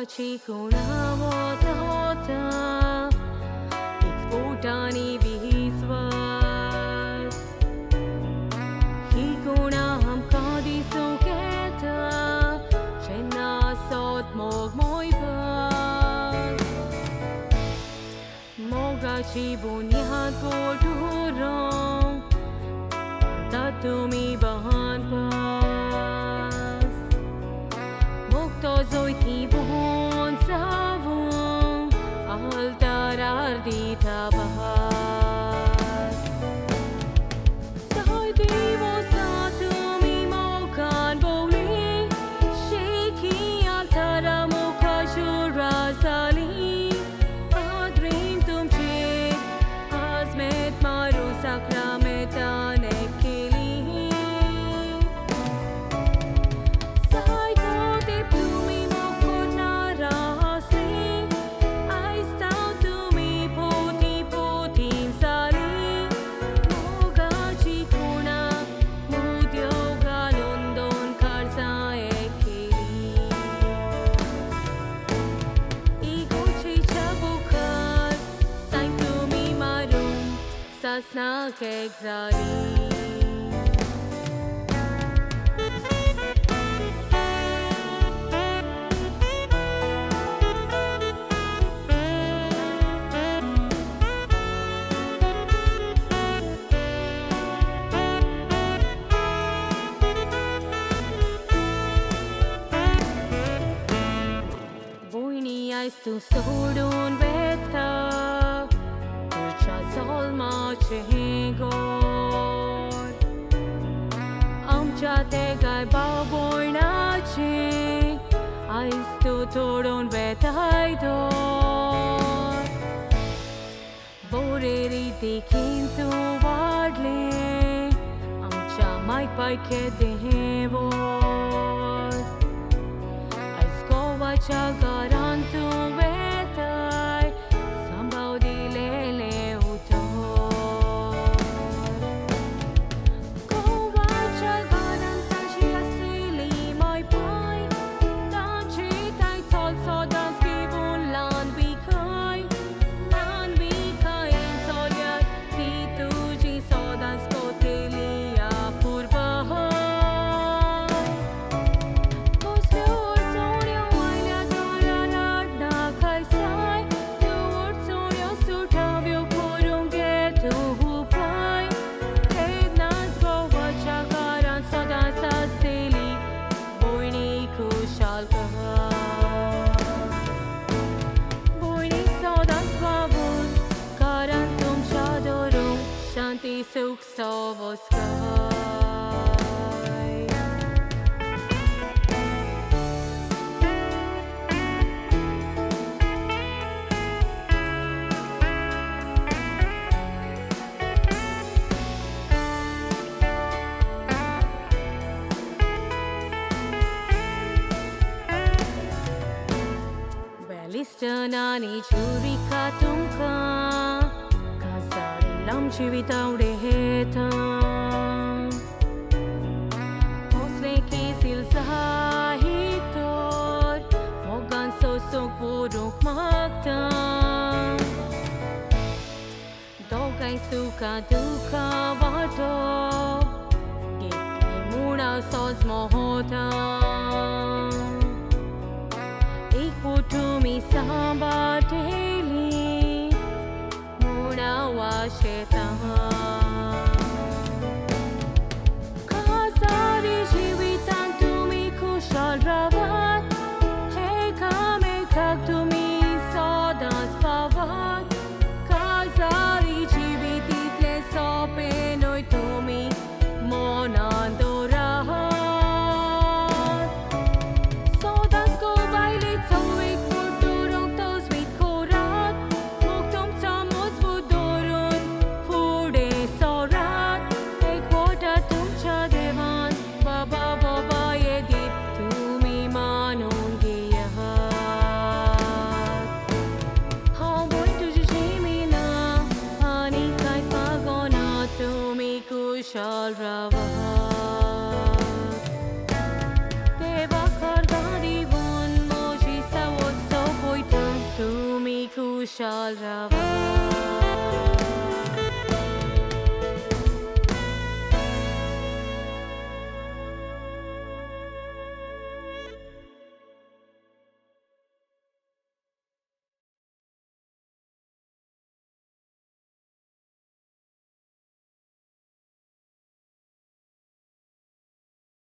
chikuna vota ik potani viswas hikuna ham kadi suketa chenna sot mog moi bas moga chi bunyad bodurong tatumi bahan pas mukto zoi ki bon savung altarar di tabas sai divo sa tumi mokan boli shiki altara mukha shura sali adrim tumche azmet maru sakrametane Sasna kegzari Voini ais tu sodun beta Solma chegor amchate gai baboy nache ais tu todon betai dor boreri dekin tu vadle amcha mai pai ke devor ais ko vacha garan tu betai sambau dilele Shanti sukh sovoskai Balistanani churi katumka Lam chivitau de hetam Hosle ki sil sahitor Mogan sosok puruk maktam Dogai suka duka vato Gitli muna sos mohotam Ik putumi samba daily Kazari jivitan tumi kushal ravat Hekame kak tumi sodas pavat Kazari jivititle sopenoi tumi monandorahat Sodas ko bailit soik purturok to sweet korat Muktum samos budurun fude sorat Ek water tumcha devan Baba baba yedip tumi manon giyahat How boy tuji jimina Hani kais magona tumi kushal ravat Deva kardari von moji sawot Khushal रवा.